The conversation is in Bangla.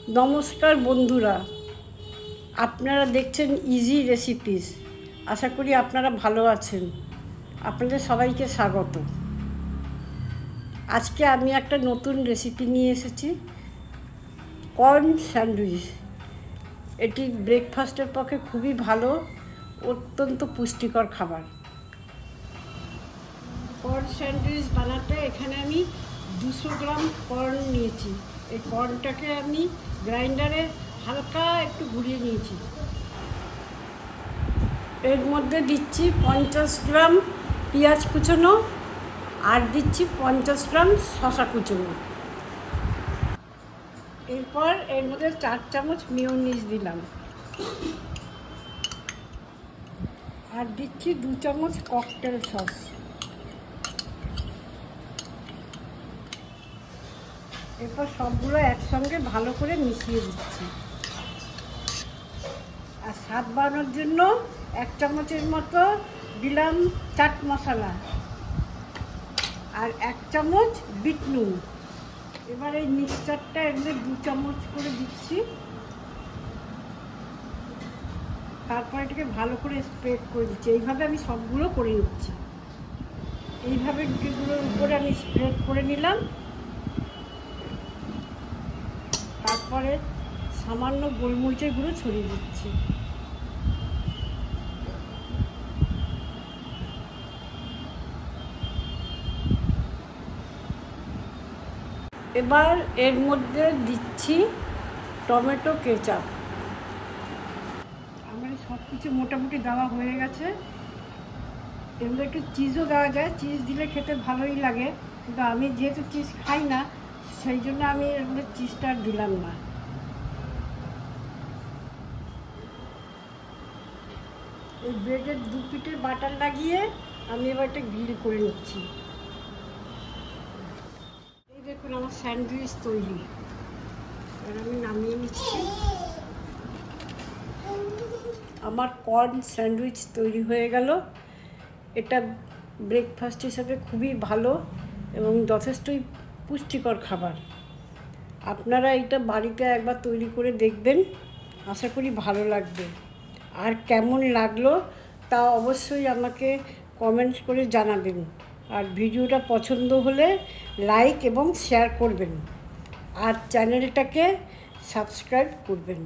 নমস্কার বন্ধুরা, আপনারা দেখছেন ইজি রেসিপিস। আশা করি আপনারা ভালো আছেন। আপনাদের সবাইকে স্বাগত। আজকে আমি একটা নতুন রেসিপি নিয়ে এসেছি, কর্ন স্যান্ডউইচ। এটি ব্রেকফাস্টের পক্ষে খুবই ভালো, অত্যন্ত পুষ্টিকর খাবার। কর্ন স্যান্ডউইচ বানাতে এখানে আমি 200 গ্রাম কর্ন নিয়েছি। এই কর্নটাকে আমি গ্রাইন্ডারে হালকা একটু ঘুরিয়ে নিয়েছি। এর মধ্যে দিচ্ছি 50 গ্রাম পেঁয়াজ কুচোনো আর দিচ্ছি 50 গ্রাম শসা কুচোনো। এরপর এর মধ্যে 4 চামচ মেয়োনিজ দিলাম আর দিচ্ছি 2 চামচ ককটেল সস। এরপর সবগুলো একসঙ্গে ভালো করে মিশিয়ে দিচ্ছি। আর স্বাদ বাড়ানোর জন্য 1 চামচের মতো দিলাম চাট মশলা আর 1 চামচ বিট নুন। এবার এই মিক্সচারটা এর মধ্যে 2 চামচ করে দিচ্ছি। তারপর এটাকে ভালো করে স্প্রেড করে দিচ্ছি। এইভাবে আমি সবগুলো করে নিচ্ছি। এইভাবে এগুলোর উপরে আমি স্প্রেড করে নিলাম। তারপরে সামান্য গোলমরিচের গুঁড়ো ছড়িয়ে দিচ্ছি। এবার এর মধ্যে দিচ্ছি টমেটো কেচাপ। আমার সব কিছু মোটামুটি দেওয়া হয়ে গেছে। এর মধ্যে একটু চিজও দেওয়া যায়, চিজ দিলে খেতে ভালোই লাগে, কিন্তু আমি যেহেতু চিজ খাই না সেই জন্য আমি এর মধ্যে চিজটা দিলাম না। এই ব্রেডের 2 পিঠে বাটার লাগিয়ে আমি এবার এটা গ্রিল করে নিচ্ছি। এই দেখুন আমার স্যান্ডউইচ তৈরি। এবার আমি নামিয়ে নিচ্ছি। আমার কর্ন স্যান্ডউইচ তৈরি হয়ে গেল। এটা ব্রেকফাস্ট হিসাবে খুবই ভালো এবং যথেষ্টই পুষ্টিকর খাবার। আপনারা এটা বাড়িতে একবার তৈরি করে দেখবেন, আশা করি ভালো লাগবে। আর কেমন লাগলো তা অবশ্যই আমাকে কমেন্টস করে জানাবেন। আর ভিডিওটা পছন্দ হলে লাইক এবং শেয়ার করবেন আর চ্যানেলটাকে সাবস্ক্রাইব করবেন।